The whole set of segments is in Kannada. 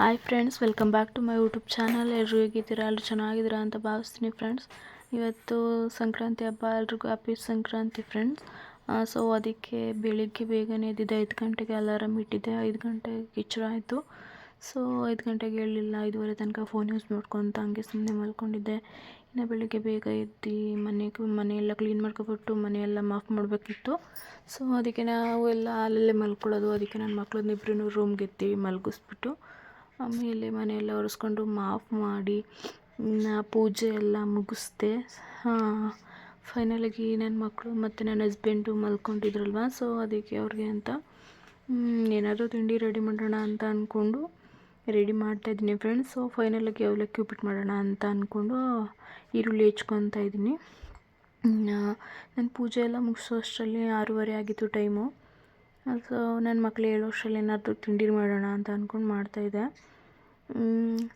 Hi friends, welcome back to my YouTube channel. ಎಲ್ಲರೂ ಹೇಗಿದ್ದೀರಾ? ಎಲ್ಲರೂ ಚೆನ್ನಾಗಿದ್ದೀರಾ ಅಂತ ಭಾವಿಸ್ತೀನಿ ಫ್ರೆಂಡ್ಸ್. ಇವತ್ತು ಸಂಕ್ರಾಂತಿ ಹಬ್ಬ, ಎಲ್ರಿಗೂ ಹ್ಯಾಪಿ ಸಂಕ್ರಾಂತಿ ಫ್ರೆಂಡ್ಸ್. ಸೊ ಅದಕ್ಕೆ ಬೆಳಿಗ್ಗೆ ಬೇಗನೆ ಎದ್ದಿದ್ದೆ. 5 ಗಂಟೆಗೆ ಅಲಾರಾಮ್ ಇಟ್ಟಿದ್ದೆ. 5 ಗಂಟೆಗೆ ಕಿಚ್ಚರ ಆಯಿತು. ಸೊ 5 ಗಂಟೆಗೆ ಹೇಳಿಲ್ಲ, 5:30 ತನಕ ಫೋನ್ ಯೂಸ್ ಮಾಡ್ಕೊತ ಹಂಗೆ ಸುಮ್ಮನೆ ಮಲ್ಕೊಂಡಿದ್ದೆ. ಇನ್ನು ಬೆಳಿಗ್ಗೆ ಬೇಗ ಎದ್ದು ಮನೆಯೆಲ್ಲ ಕ್ಲೀನ್ ಮಾಡ್ಕೊಬಿಟ್ಟು ಮನೆಯೆಲ್ಲ ಮಾಫ್ ಮಾಡಬೇಕಿತ್ತು. ಸೊ ಅದಕ್ಕೆ ನಾವು ಎಲ್ಲ ಅಲ್ಲಲ್ಲೇ ಮಲ್ಕೊಳ್ಳೋದು. ಅದಕ್ಕೆ ನನ್ನ ಮಕ್ಕಳನ್ನ ಇಬ್ಬರೂ ರೂಮ್ಗೆ ಎತ್ತಿ ಮಲಗಿಸ್ಬಿಟ್ಟು ಆಮೇಲೆ ಮನೆಯೆಲ್ಲ ಒರೆಸ್ಕೊಂಡು ಮಾಫ್ ಮಾಡಿ ಪೂಜೆ ಎಲ್ಲ ಮುಗಿಸ್ದೆ. ಫೈನಲಾಗಿ ನನ್ನ ಮಕ್ಕಳು ಮತ್ತು ನನ್ನ ಹಸ್ಬೆಂಡು ಮಲ್ಕೊಂಡಿದ್ರಲ್ವ, ಸೊ ಅದಕ್ಕೆ ಅವ್ರಿಗೆ ಅಂತ ಏನಾದರೂ ತಿಂಡಿ ರೆಡಿ ಮಾಡೋಣ ಅಂತ ಅಂದ್ಕೊಂಡು ರೆಡಿ ಮಾಡ್ತಾಯಿದ್ದೀನಿ ಫ್ರೆಂಡ್ಸ್. ಸೊ ಫೈನಲಾಗಿ ಅವಲಕ್ಕಿ ಉಪ್ಪಿಟ್ಟು ಮಾಡೋಣ ಅಂತ ಅಂದ್ಕೊಂಡು ಈರುಳ್ಳಿ ಹೆಚ್ಕೊತಾ ಇದ್ದೀನಿ. ನನ್ನ ಪೂಜೆ ಎಲ್ಲ ಮುಗಿಸೋ ಅಷ್ಟರಲ್ಲಿ 6:30 ಆಗಿತ್ತು ಟೈಮು. ಸೊ ನನ್ನ ಮಕ್ಕಳು ಹೇಳೋ ಅಷ್ಟರಲ್ಲಿ ಏನಾದರೂ ತಿಂಡಿ ಮಾಡೋಣ ಅಂತ ಅಂದ್ಕೊಂಡು ಮಾಡ್ತಾಯಿದ್ದೆ.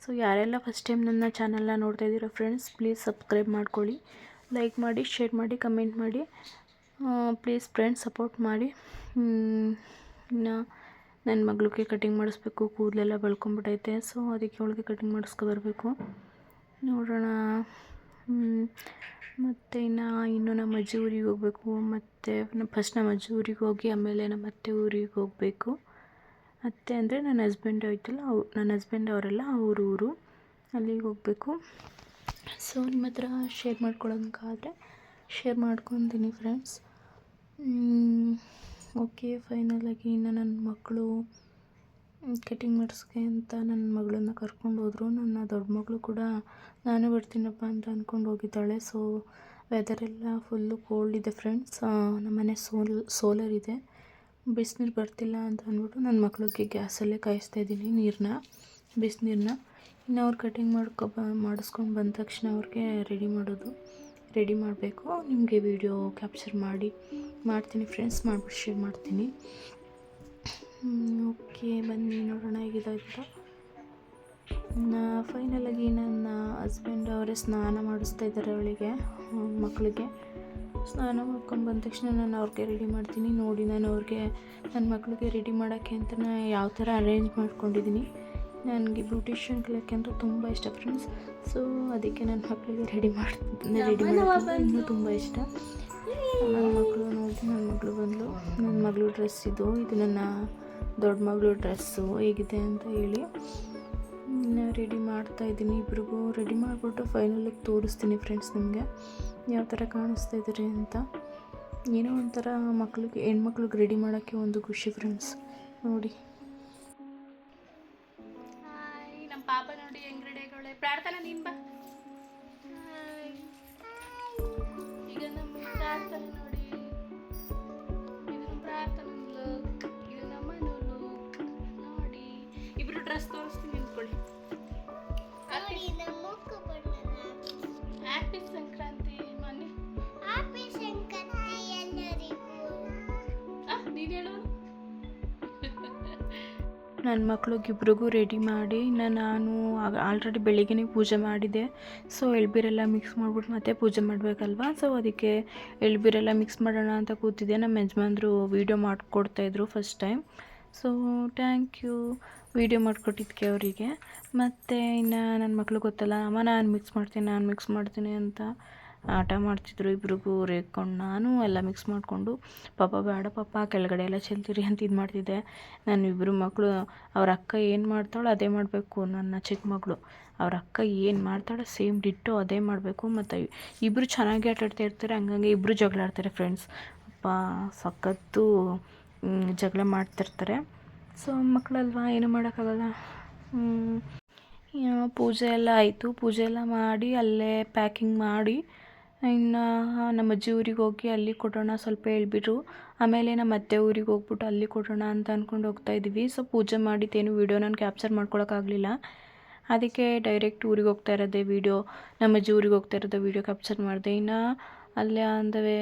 ಸೊ ಯಾರೆಲ್ಲ ಫಸ್ಟ್ ಟೈಮ್ ನನ್ನ ಚಾನಲ್ನ ನೋಡ್ತಾ ಇದ್ದೀರಾ ಫ್ರೆಂಡ್ಸ್, ಪ್ಲೀಸ್ ಸಬ್ಸ್ಕ್ರೈಬ್ ಮಾಡ್ಕೊಳ್ಳಿ, ಲೈಕ್ ಮಾಡಿ, ಶೇರ್ ಮಾಡಿ, ಕಮೆಂಟ್ ಮಾಡಿ, ಪ್ಲೀಸ್ ಫ್ರೆಂಡ್ಸ್ ಸಪೋರ್ಟ್ ಮಾಡಿ. ಇನ್ನು ನನ್ನ ಮಗಳಿಗೆ ಕಟಿಂಗ್ ಮಾಡಿಸ್ಬೇಕು, ಕೂದಲೆಲ್ಲ ಬೆಳ್ಕೊಂಬಿಟ್ಟೈತೆ. ಸೊ ಅದಕ್ಕೆ ಅವಳಿಗೆ ಕಟಿಂಗ್ ಮಾಡಿಸ್ಕೊಬರ್ಬೇಕು, ನೋಡೋಣ. ಮತ್ತು ಇನ್ನೂ ನಮ್ಮ ಅಜ್ಜಿ ಊರಿಗೆ ಹೋಗಬೇಕು. ಮತ್ತು ಫಸ್ಟ್ ನಮ್ಮ ಅಜ್ಜಿ ಊರಿಗೆ ಹೋಗಿ ಆಮೇಲೆ ನಮ್ಮ ಅತ್ತೆ ಊರಿಗೆ ಹೋಗಬೇಕು. ಅತ್ತೆ ಅಂದರೆ ನನ್ನ ಹಸ್ಬೆಂಡ್ ಆಯ್ತಲ್ಲ, ನನ್ನ ಹಸ್ಬೆಂಡ್ ಅವರೆಲ್ಲ ಊರು ಅಲ್ಲಿಗೆ ಹೋಗಬೇಕು. ಸೊ ನಿಮ್ಮ ಹತ್ರ ಶೇರ್ ಮಾಡ್ಕೊಳ್ಳೋದಕ್ಕಾದರೆ ಶೇರ್ ಮಾಡ್ಕೊತೀನಿ ಫ್ರೆಂಡ್ಸ್. ಓಕೆ, ಫೈನಲಾಗಿ ಇನ್ನು ನನ್ನ ಮಕ್ಕಳು ಕಟಿಂಗ್ ಮಾಡಿಸ್ಕೆ ಅಂತ ನನ್ನ ಮಗಳನ್ನ ಕರ್ಕೊಂಡು ಹೋದರು. ನನ್ನ ದೊಡ್ಡ ಮಗಳು ಕೂಡ ನಾನು ಬರ್ತೀನಪ್ಪ ಅಂತ ಅಂದ್ಕೊಂಡು ಹೋಗಿದ್ದಾಳೆ. ಸೊ ವೆದರೆಲ್ಲ ಫುಲ್ಲು ಕೋಲ್ಡ್ ಇದೆ ಫ್ರೆಂಡ್ಸ್. ನಮ್ಮನೆ ಸೋಲರ್ ಇದೆ, ಬಿಸಿನೀರು ಬರ್ತಿಲ್ಲ ಅಂತ ಅಂದ್ಬಿಟ್ಟು ನನ್ನ ಮಕ್ಕಳಿಗೆ ಗ್ಯಾಸಲ್ಲೇ ಕಾಯಿಸ್ತಾಯಿದ್ದೀನಿ ಬಿಸಿನೀರನ್ನ. ಇನ್ನು ಅವ್ರು ಕಟಿಂಗ್ ಮಾಡಿಸ್ಕೊಂಡು ಬಂದ ತಕ್ಷಣ ಅವ್ರಿಗೆ ರೆಡಿ ಮಾಡಬೇಕು. ನಿಮಗೆ ವಿಡಿಯೋ ಕ್ಯಾಪ್ಚರ್ ಮಾಡ್ತೀನಿ ಫ್ರೆಂಡ್ಸ್, ಮಾಡಿಬಿಟ್ಟು ಶೇರ್ ಮಾಡ್ತೀನಿ. ಓಕೆ, ಬನ್ನಿ ನೋಡೋಣ ಹೇಗಿದೆ ಅಂತ. ಫೈನಲಾಗಿ ನನ್ನ ಹಸ್ಬೆಂಡ್ ಅವರೇ ಸ್ನಾನ ಮಾಡಿಸ್ತಾ ಇದ್ದಾರೆ ಅವಳಿಗೆ, ಮಕ್ಕಳಿಗೆ. ಸ್ನಾನ ಮಾಡ್ಕೊಂಡು ಬಂದ ತಕ್ಷಣ ನಾನು ಅವ್ರಿಗೆ ರೆಡಿ ಮಾಡ್ತೀನಿ. ನೋಡಿ, ನಾನು ಅವ್ರಿಗೆ ನನ್ನ ಮಕ್ಕಳಿಗೆ ರೆಡಿ ಮಾಡೋಕ್ಕೆ ಅಂತ ಯಾವ ಥರ ಅರೇಂಜ್ ಮಾಡ್ಕೊಂಡಿದ್ದೀನಿ. ನನಗೆ ಬ್ಯೂಟಿಷಿಯನ್ ಕಲಿಯೋಕ್ಕೆ ಅಂದರೆ ತುಂಬ ಇಷ್ಟ ಫ್ರೆಂಡ್ಸ್. ಸೊ ಅದಕ್ಕೆ ನನ್ನ ಮಕ್ಕಳಿಗೆ ರೆಡಿ ಮಾಡೋಕ್ಕೆ ಇನ್ನೂ ತುಂಬ ಇಷ್ಟ. ನನ್ನ ಮಕ್ಕಳು ನೋಡಿ, ನನ್ನ ಮಗಳು ಬಂದಳು. ನನ್ನ ಮಗಳು ಡ್ರೆಸ್ ಇದು ನನ್ನ ದೊಡ್ಡ ಮಗಳು ಡ್ರೆಸ್ಸು ಹೇಗಿದೆ ಅಂತ ಹೇಳಿ ರೆಡಿ ಮಾಡ್ತಾಯಿದ್ದೀನಿ. ಇಬ್ರಿಗೂ ರೆಡಿ ಮಾಡಿಬಿಟ್ಟು ಫೈನಲಾಗಿ ತೋರಿಸ್ತೀನಿ ಫ್ರೆಂಡ್ಸ್ ನಿಮಗೆ ಯಾವ ಥರ ಕಾಣಿಸ್ತಾ ಇದ್ದಾರೆ ಅಂತ. ಏನೋ ಒಂಥರ ಹೆಣ್ಮಕ್ಳಿಗೆ ರೆಡಿ ಮಾಡೋಕ್ಕೆ ಒಂದು ಖುಷಿ ಫ್ರೆಂಡ್ಸ್. ನೋಡಿ, ನಮ್ಮ ಪಾಪ ನೋಡಿ ಹೆಂಗ್ ರೆಡಿ ಆಗೋಳೆ. ಪ್ರಾರ್ಥನಾ ನೀನು ಬಾ. ಈಗ ನಮ್ಮ ಪ್ರಾರ್ಥನೆ ನೋಡಿ, ಇದು ಪ್ರಾರ್ಥನಾ ಲುಕ್, ಇದು ನಮ್ಮ ಲುಕ್ ನೋಡಿ. ಇಬ್ರು ಡ್ರೆಸ್ ತೋರಿಸ್ತೀನಿ, ನಿಂತ್ಕೊಳ್ಳಿ. ಹ್ಯಾಪಿ ಸಂಕ್ರಾಂತಿ ಮನೆ, ಹ್ಯಾಪಿ ಸಂಕ್ರಾಂತಿ ಎಲ್ಲರಿಗೂ. ನೀನು ಹೇಳು. ನನ್ನ ಮಕ್ಳಿಗಿಬ್ರಿಗೂ ರೆಡಿ ಮಾಡಿ ನಾನು ಆಲ್ರೆಡಿ ಬೆಳಿಗ್ಗೆ ಪೂಜೆ ಮಾಡಿದ್ದೆ. ಸೊ ಎಳ್ಬೀರೆಲ್ಲ ಮಿಕ್ಸ್ ಮಾಡಿಬಿಟ್ಟು ಮತ್ತೆ ಪೂಜೆ ಮಾಡಬೇಕಲ್ವ. ಸೊ ಅದಕ್ಕೆ ಎಳ್ಬೀರೆಲ್ಲ ಮಿಕ್ಸ್ ಮಾಡೋಣ ಅಂತ ಕೂತಿದ್ದೆ. ನಮ್ಮ ಯಜಮಾನ್ರು ವೀಡಿಯೋ ಮಾಡಿಕೊಡ್ತಾಯಿದ್ರು first time. So thank you video ಮಾಡಿಕೊಟ್ಟಿದ್ದಕ್ಕೆ ಅವರಿಗೆ. ಮತ್ತು ಇನ್ನು ನನ್ನ ಮಕ್ಕಳು ಗೊತ್ತಲ್ಲ, ಅಮ್ಮ ನಾನು ಮಿಕ್ಸ್ ಮಾಡ್ತೀನಿ ಅಂತ ಆಟ ಮಾಡ್ತಿದ್ರು. ಇಬ್ರಿಗೂ ರೇಗ್ಕೊಂಡು ನಾನು ಎಲ್ಲ ಮಿಕ್ಸ್ ಮಾಡಿಕೊಂಡು ಪಾಪ ಬೇಡ ಪಾಪ ಕೆಳಗಡೆ ಎಲ್ಲ ಚೆಲ್ತೀರಿ ಅಂತ ಇದು ಮಾಡ್ತಿದ್ದೆ. ನಾನು ಇಬ್ಬರು ಮಕ್ಕಳು, ಅವ್ರ ಅಕ್ಕ ಏನು ಮಾಡ್ತಾಳೋ ಅದೇ ಮಾಡಬೇಕು. ನನ್ನ ಚಿಕ್ಕ ಮಗಳು ಅವ್ರ ಅಕ್ಕ ಏನು ಮಾಡ್ತಾಳೋ ಸೇಮ್ ಡಿಟ್ಟೋ ಅದೇ ಮಾಡಬೇಕು. ಮತ್ತು ಇಬ್ಬರು ಚೆನ್ನಾಗಿ ಆಟಾಡ್ತಾ ಇರ್ತಾರೆ. ಹಂಗಾಗಿ ಇಬ್ಬರು ಜಗಳ ಆಡ್ತಾರೆ ಫ್ರೆಂಡ್ಸ್. ಅಪ್ಪ ಸಖತ್ತು ಜಗಳ ಮಾಡ್ತಿರ್ತಾರೆ. ಸೊ ಮಕ್ಕಳಲ್ವಾ, ಏನೂ ಮಾಡೋಕ್ಕಾಗಲ್ಲ. ಪೂಜೆ ಎಲ್ಲ ಆಯಿತು. ಪೂಜೆ ಎಲ್ಲ ಮಾಡಿ ಅಲ್ಲೇ ಪ್ಯಾಕಿಂಗ್ ಮಾಡಿ ಇನ್ನು ನಮ್ಮ ಅಜ್ಜಿ ಊರಿಗೆ ಹೋಗಿ ಅಲ್ಲಿ ಕೊಡೋಣ ಸ್ವಲ್ಪ ಹೇಳ್ಬಿಟ್ರು. ಆಮೇಲೆ ನಮ್ಮ ಅತ್ತೆ ಊರಿಗೆ ಹೋಗ್ಬಿಟ್ಟು ಅಲ್ಲಿ ಕೊಡೋಣ ಅಂತ ಅಂದ್ಕೊಂಡು ಹೋಗ್ತಾಯಿದ್ವಿ. ಸೊ ಪೂಜೆ ಮಾಡಿದ್ದೇನು ವೀಡಿಯೋ ನಾನು ಕ್ಯಾಪ್ಚರ್ ಮಾಡ್ಕೊಳಕ್ಕಾಗಲಿಲ್ಲ. ಅದಕ್ಕೆ ಡೈರೆಕ್ಟ್ ಊರಿಗೆ ಹೋಗ್ತಾ ಇರೋದೇ ವೀಡಿಯೋ, ನಮ್ಮ ಅಜ್ಜಿ ಊರಿಗೆ ಹೋಗ್ತಾ ಇರೋದೇ ವೀಡಿಯೋ ಕ್ಯಾಪ್ಚರ್ ಮಾಡಿದೆ. ಇನ್ನು ಅಲ್ಲೇ ಅಂದವೇ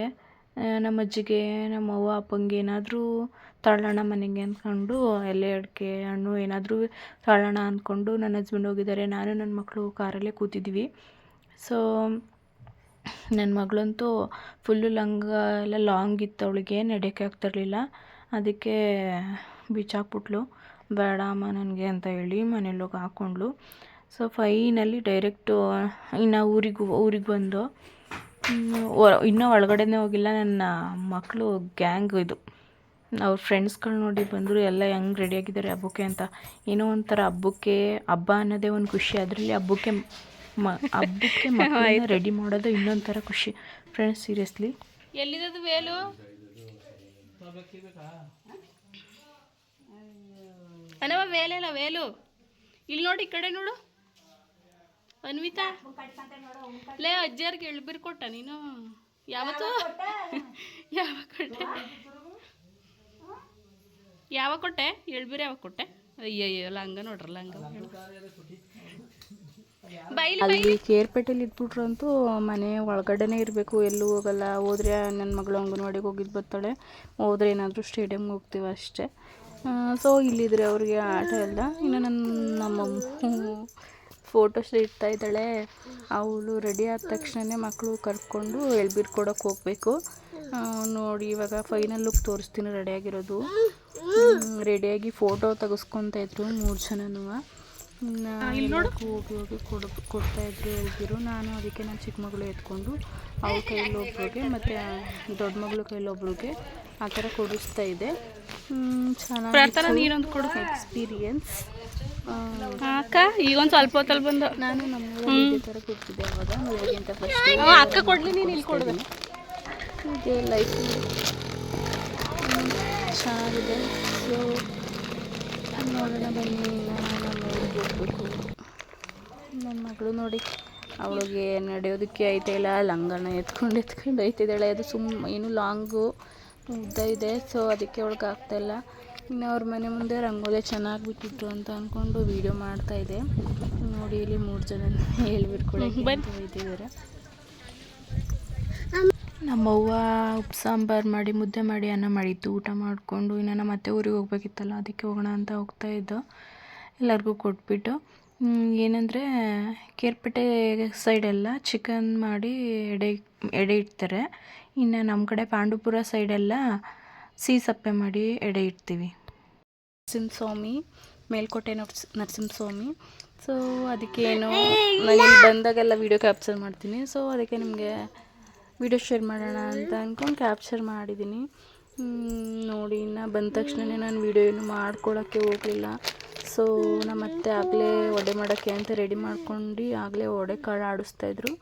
ನಮ್ಮ ಅಜ್ಜಿಗೆ, ನಮ್ಮ ಅವ್ವ ಅಪ್ಪಂಗೆ ಏನಾದರೂ ತಳ್ಳೋಣ ಮನೆಗೆ ಅಂದ್ಕೊಂಡು ಎಲೆ ಅಡಿಕೆ ಹಣ್ಣು ಏನಾದರೂ ತಳ್ಳೋಣ ಅಂದ್ಕೊಂಡು ನನ್ನ ಹಸ್ಬೆಂಡ್ ಹೋಗಿದ್ದಾರೆ. ನಾನು ನನ್ನ ಮಕ್ಕಳು ಕಾರಲ್ಲೇ ಕೂತಿದ್ವಿ. ಸೊ ನನ್ನ ಮಗಳಂತೂ ಫುಲ್ಲು ಲಂಗ ಎಲ್ಲ ಲಾಂಗ್ ಇತ್ತು, ಅವಳಿಗೆ ನಡೆಯೋಕ್ಕೆ ಆಗ್ತಿರ್ಲಿಲ್ಲ. ಅದಕ್ಕೆ ಬಿಚ್ಚಾಕ್ಬಿಟ್ಲು. ಬೇಡ ಅಮ್ಮ ನನಗೆ ಅಂತ ಹೇಳಿ ಮನೇಲೋಗಿ ಹಾಕ್ಕೊಂಡ್ಳು. ಸೊ ಫೈನಲಿ ಡೈರೆಕ್ಟು ಇನ್ನು ಊರಿಗೆ ಬಂದು ಇನ್ನೂ ಒಳಗಡೆನೇ ಹೋಗಿಲ್ಲ. ನನ್ನ ಮಕ್ಕಳು ಗ್ಯಾಂಗ್ ಇದು ಅವ್ರ ಫ್ರೆಂಡ್ಸ್ಗಳು ನೋಡಿ ಬಂದರು, ಎಲ್ಲ ಹೆಂಗೆ ರೆಡಿಯಾಗಿದ್ದಾರೆ ಹಬ್ಬಕ್ಕೆ ಅಂತ. ಏನೋ ಒಂಥರ ಹಬ್ಬ ಅನ್ನೋದೇ ಒಂದು ಖುಷಿ. ಅದರಲ್ಲಿ ಹಬ್ಬಕ್ಕೆ ಮಕ್ಕಳನ್ನ ರೆಡಿ ಮಾಡೋದು ಇನ್ನೊಂದು ಥರ ಖುಷಿ ಫ್ರೆಂಡ್ಸ್. ಸೀರಿಯಸ್ಲಿ ಎಲ್ಲಿರೋದು ವೇಲು? ಅನವ ವೇಲೆಲ್ಲ ವೇಲು ಇಲ್ಲಿ ನೋಡಿ, ಈ ಕಡೆ ನೋಡು. ಅನ್ವಿತಾ ಲೇ ಅಜ್ಜಿಯರ್ಗೆ ಎಳ್ಬೀರು ಕೊಟ್ಟ ನೀನು? ಯಾವತ್ತು? ಯಾವಾಗ ಕೊಟ್ಟೆ ಎಳ್ಬೀರು? ಯಾವಾಗ ಕೊಟ್ಟೆ? ಅಯ್ಯಯ್ಯೋ ಲಂಗ ನೋಡ್ರಲ್ಲ, ಹಂಗ ಅಲ್ಲಿ ಕೇರ್ಪೇಟೆಲಿ ಇದ್ಬಿಟ್ರು ಅಂತೂ ಮನೆ ಒಳಗಡೆನೇ ಇರಬೇಕು, ಎಲ್ಲೂ ಹೋಗಲ್ಲ. ಹೋದ್ರೆ ನನ್ನ ಮಗಳು ಅಂಗನವಾಡಿಗೆ ಹೋಗಿದ್ದು ಬರ್ತಾಳೆ, ಹೋದ್ರೆ ಏನಾದರೂ ಸ್ಟೇಡಿಯಮ್ಗೆ ಹೋಗ್ತೀವಿ ಅಷ್ಟೇ. ಸೊ ಇಲ್ಲಿದ್ರೆ ಅವ್ರಿಗೆ ಆಟ ಎಲ್ಲ. ಇನ್ನು ನಮ್ಮ ಫೋಟೋಸ್ ಇಡ್ತಾ ಇದ್ದಾಳೆ. ಅವಳು ರೆಡಿ ಆದ ತಕ್ಷಣವೇ ಮಕ್ಕಳು ಕರ್ಕೊಂಡು ಎಳ್ಬೀರು ಕೊಡೋಕ್ಕೆ ಹೋಗಬೇಕು. ನೋಡಿ ಇವಾಗ ಫೈನಲ್ ಲುಕ್ ತೋರಿಸ್ತೀನಿ. ರೆಡಿಯಾಗಿರೋದು, ರೆಡಿಯಾಗಿ ಫೋಟೋ ತೆಗೆಸ್ಕೊತಾ ಇದ್ರು 3 ಜನನೂ. ಹೋಗಿ ಕೊಡ್ತಾಯಿದ್ರು ಎಳ್ಬೀರು. ನಾನು ಅದಕ್ಕೆ ನನ್ನ ಚಿಕ್ಕ ಮಗಳು ಎತ್ಕೊಂಡು ಅವ್ರ ಕೈಯಲ್ಲಿ ಒಬ್ರಿಗೆ ಮತ್ತು ದೊಡ್ಡ ಮಗಳು ಕೈಯಲ್ಲಿ ಒಬ್ರಿಗೆ ಆ ಥರ ಕೊಡಿಸ್ತಾ ಇದೆ. ಚೆನ್ನಾಗಿ ಎಕ್ಸ್ಪೀರಿಯನ್ಸ್ ಅಕ್ಕ. ಈಗ ಒಂದು ಸ್ವಲ್ಪ ಹೊತ್ತಲ್ಲಿ ಬಂದು ನಾನು ನಮ್ಮ ಇದೇ ಥರ ಕೊಡ್ತಿದ್ದೆ ಅವಾಗ ಮದುವೆಗಿಂತ ಫಸ್ಟ್. ಅಕ್ಕ ಕೊಡಲಿ, ನೀನು ಇಲ್ಲಿ ಕೊಡೋದು. ಇದೇ ಲೈಫ್ ಚೆನ್ನಾಗಿದೆ. ಸೊ ನೋಡೋಣ ಬನ್ನಿ. ನಮ್ಮ ಊರಿಗೆ ಹೋಗ್ಬೇಕು. ನನ್ನ ಮಗಳು ನೋಡಿ, ಅವಳಿಗೆ ನಡೆಯೋದಕ್ಕೆ ಐತೆ ಇಲ್ಲ, ಲಂಗನ ಎತ್ಕೊಂಡು ಐತಿದ್ದಾಳೆ. ಅದು ಏನು ಲಾಂಗು ಉದ್ದ ಇದೆ, ಸೊ ಅದಕ್ಕೆ ಅವಳಿಗೆ ಆಗ್ತಾಯಿಲ್ಲ. ಇನ್ನು ಅವ್ರ ಮನೆ ಮುಂದೆ ರಂಗೋಲಿ ಚೆನ್ನಾಗಿ ಬಿಟ್ಟಿತ್ತು ಅಂತ ಅಂದ್ಕೊಂಡು ವೀಡಿಯೋ ಮಾಡ್ತಾಯಿದ್ದೆ. ನೋಡಿ ಇಲ್ಲಿ 3 ಜನ ಹೇಳ್ಬಿಟ್ಕೊಳಕ್ಕೆ ಹೋಗ್ತಿದ್ದಾರೆ. ನಮ್ಮವ್ವ ಉಪ್ಪು ಸಾಂಬಾರು ಮಾಡಿ, ಮುದ್ದೆ ಮಾಡಿ, ಅನ್ನ ಮಾಡಿತ್ತು. ಊಟ ಮಾಡಿಕೊಂಡು ಇನ್ನು ನಮ್ಮ ಅತ್ತೆ ಊರಿಗೆ ಹೋಗ್ಬೇಕಿತ್ತಲ್ಲ, ಅದಕ್ಕೆ ಹೋಗೋಣ ಅಂತ ಹೋಗ್ತಾಯಿದ್ದು. ಎಲ್ಲರಿಗೂ ಕೊಟ್ಬಿಟ್ಟು ಏನಂದರೆ ಕೇರ್ಪೇಟೆ ಸೈಡೆಲ್ಲ ಚಿಕನ್ ಮಾಡಿ ಎಡೆ ಇಡ್ತಾರೆ. ಇನ್ನು ನಮ್ಮ ಕಡೆ ಪಾಂಡುಪುರ ಸೈಡೆಲ್ಲ ಸೀಸಪ್ಪೆ ಮಾಡಿ ಎಡೆ ಇಡ್ತೀವಿ. ನರಸಿಂಹಸ್ವಾಮಿ, ಮೇಲ್ಕೋಟೆ ನರಸಿಂಹಸ್ವಾಮಿ. ಸೊ ಅದಕ್ಕೇನು ನಾನು ಬಂದಾಗೆಲ್ಲ ವೀಡಿಯೋ ಕ್ಯಾಪ್ಚರ್ ಮಾಡ್ತೀನಿ. ಸೊ ಅದಕ್ಕೆ ನಿಮಗೆ ವೀಡಿಯೋ ಶೇರ್ ಮಾಡೋಣ ಅಂತ ಅಂದ್ಕೊಂಡು ಕ್ಯಾಪ್ಚರ್ ಮಾಡಿದ್ದೀನಿ. ನೋಡಿ ಇನ್ನು ಬಂದ ತಕ್ಷಣವೇ ನಾನು ವೀಡಿಯೋ ಏನು ಮಾಡ್ಕೊಳ್ಳೋಕ್ಕೆ ಹೋಗಲಿಲ್ಲ. ಸೊ ನಮ್ಮತ್ತೆ ಆಗಲೇ ವಡೆ ಮಾಡೋಕ್ಕೆ ಅಂತ ರೆಡಿ ಮಾಡ್ಕೊಂಡು ಆಗಲೇ ವಡೆ ಕಾಳು ಆಡಿಸ್ತಾಯಿದ್ರು.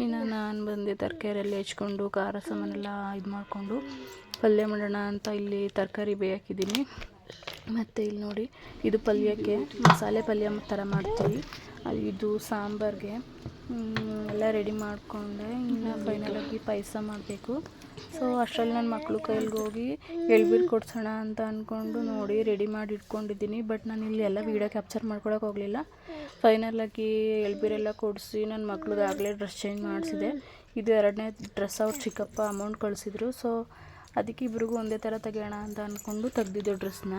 ಇನ್ನು ನಾನು ಬಂದು ತರಕಾರಿಯಲ್ಲಿ ಹೆಚ್ಕೊಂಡು ಖಾರ ಸಾಮಾನೆಲ್ಲ ಇದು ಮಾಡಿಕೊಂಡು ಪಲ್ಯ ಮಾಡೋಣ ಅಂತ ಇಲ್ಲಿ ತರಕಾರಿ ಬೇಯಿಸಿದ್ದೀನಿ. ಮತ್ತು ಇಲ್ಲಿ ನೋಡಿ, ಇದು ಪಲ್ಯಕ್ಕೆ ಮಸಾಲೆ ಪಲ್ಯ ಥರ ಮಾಡ್ತೀವಿ. ಇದು ಸಾಂಬಾರಿಗೆ ಎಲ್ಲ ರೆಡಿ ಮಾಡಿಕೊಂಡೆ. ಇನ್ನು ಫೈನಲಾಗಿ ಪಾಯಸ ಮಾಡಬೇಕು. ಸೊ ಅಷ್ಟರಲ್ಲಿ ನನ್ನ ಮಕ್ಕಳು ಕೈಲಿಗೆ ಹೋಗಿ ಎಳ್ಬೀರು ಕೊಡ್ಸೋಣ ಅಂತ ಅಂದ್ಕೊಂಡು ನೋಡಿ ರೆಡಿ ಮಾಡಿ ಇಟ್ಕೊಂಡಿದ್ದೀನಿ. ಬಟ್ ನಾನು ಇಲ್ಲಿ ಎಲ್ಲ ವೀಡಿಯೋ ಕ್ಯಾಪ್ಚರ್ ಮಾಡ್ಕೊಳಕ್ಕೆ ಹೋಗಲಿಲ್ಲ. ಫೈನಲಾಗಿ ಎಳ್ಬೀರೆಲ್ಲ ಕೊಡಿಸಿ ನನ್ನ ಮಕ್ಳಿಗೆ ಆಗಲೇ ಡ್ರೆಸ್ ಚೇಂಜ್ ಮಾಡಿಸಿದೆ. ಇದು 2ನೇ ಡ್ರೆಸ್ ಅವ್ರ ಚಿಕ್ಕಪ್ಪ ಅಮೌಂಟ್ ಕಳಿಸಿದ್ರು. ಸೊ ಅದಕ್ಕೆ ಇಬ್ರಿಗೂ ಒಂದೇ ಥರ ತೆಗೆಯೋಣ ಅಂತ ಅಂದ್ಕೊಂಡು ತೆಗ್ದಿದ್ದು ಡ್ರೆಸ್ನ.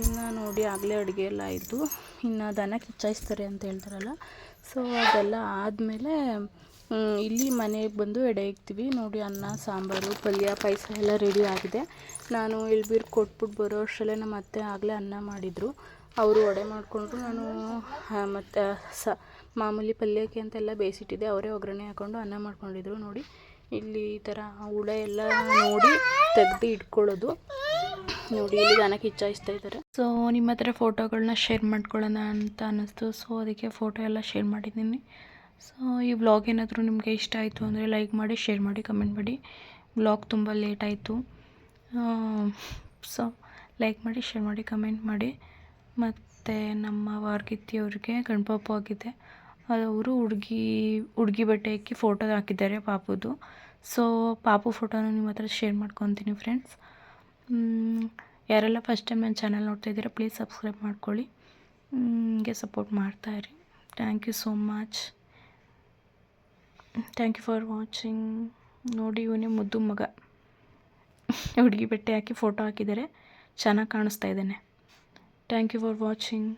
ಇನ್ನು ನೋಡಿ ಆಗಲೇ ಅಡುಗೆ ಎಲ್ಲ ಆಯಿತು. ಇನ್ನು ದನ ಕಿಚ್ಚಾಯಿಸ್ತಾರೆ ಅಂತ ಹೇಳ್ತಾರಲ್ಲ, ಸೊ ಅದೆಲ್ಲ ಆದಮೇಲೆ ಇಲ್ಲಿ ಮನೆಗೆ ಬಂದು ಎಡೆ ಇಕ್ತೀವಿ. ನೋಡಿ ಅನ್ನ, ಸಾಂಬಾರು, ಪಲ್ಯ, ಪಾಯಸ ಎಲ್ಲ ರೆಡಿ ಆಗಿದೆ. ನಾನು ಎಳ್ಬೀರು ಕೊಟ್ಬಿಟ್ಟು ಬರೋ ಅಷ್ಟರಲ್ಲೇ ನಮ್ಮ ಅತ್ತೆ ಆಗಲೇ ಅನ್ನ ಮಾಡಿದರು. ಅವರು ವಡೆ ಮಾಡಿಕೊಂಡ್ರು. ನಾನು ಮತ್ತು ಮಾಮೂಲಿ ಪಲ್ಯಕ್ಕೆ ಅಂತೆಲ್ಲ ಬೇಯಿಸಿಟ್ಟಿದ್ದೆ. ಅವರೇ ಒಗ್ಗರಣೆ ಹಾಕ್ಕೊಂಡು ಅನ್ನ ಮಾಡ್ಕೊಂಡಿದ್ರು. ನೋಡಿ ಇಲ್ಲಿ ಈ ಥರ ಹುಳ ಎಲ್ಲ ನೋಡಿ ತೆಗೆದು ಇಟ್ಕೊಳ್ಳೋದು. ನೋಡಿ ಇಲ್ಲಿ ದನ ಕಿಚ್ಚಾಯಿಸ್ತಾ ಇದ್ದಾರೆ. ಸೊ ನಿಮ್ಮ ಹತ್ರ ಫೋಟೋಗಳನ್ನ ಶೇರ್ ಮಾಡ್ಕೊಳ್ಳೋಣ ಅಂತ ಅನ್ನಿಸ್ತು. ಸೊ ಅದಕ್ಕೆ ಫೋಟೋ ಎಲ್ಲ ಶೇರ್ ಮಾಡಿದ್ದೀನಿ. ಸೊ ಈ ವ್ಲಾಗ್ ಏನಾದರೂ ನಿಮಗೆ ಇಷ್ಟ ಆಯಿತು ಅಂದರೆ ಲೈಕ್ ಮಾಡಿ, ಶೇರ್ ಮಾಡಿ, ಕಮೆಂಟ್ ಮಾಡಿ. ವ್ಲಾಗ್ ತುಂಬ ಲೇಟ್ ಆಯಿತು. ಸೊ ಲೈಕ್ ಮಾಡಿ, ಶೇರ್ ಮಾಡಿ, ಕಮೆಂಟ್ ಮಾಡಿ. ಮತ್ತು ನಮ್ಮ ವಾರ್ಗಿತ್ತಿಯವ್ರಿಗೆ ಗಣಪಪ್ಪ ಆಗಿದೆ. ಅವರು ಹುಡುಗಿ ಬಟ್ಟೆ ಹಾಕಿ ಫೋಟೋ ಹಾಕಿದ್ದಾರೆ ಪಾಪುದು. ಸೊ ಪಾಪು ಫೋಟೋನ ನಿಮ್ಮ ಹತ್ರ ಶೇರ್ ಮಾಡ್ಕೊತೀನಿ ಫ್ರೆಂಡ್ಸ್. ಯಾರೆಲ್ಲ ಫಸ್ಟ್ ಟೈಮ್ ನನ್ನ ಚಾನಲ್ ನೋಡ್ತಾಯಿದ್ದೀರಾ ಪ್ಲೀಸ್ ಸಬ್ಸ್ಕ್ರೈಬ್ ಮಾಡ್ಕೊಳ್ಳಿ. ಹಿಂಗೆ ಸಪೋರ್ಟ್ ಮಾಡ್ತಾಯಿರಿ. Thank you so much. Thank you for watching. ನೋಡಿ ಇವನೇ ಮುದ್ದು ಮಗ, ಹುಡುಗಿ ಬಟ್ಟೆ ಹಾಕಿ ಫೋಟೋ ಹಾಕಿದ್ದಾರೆ, ಚೆನ್ನಾಗಿ ಕಾಣಿಸ್ತಾ ಇದ್ದಾನೆ. Thank you for watching.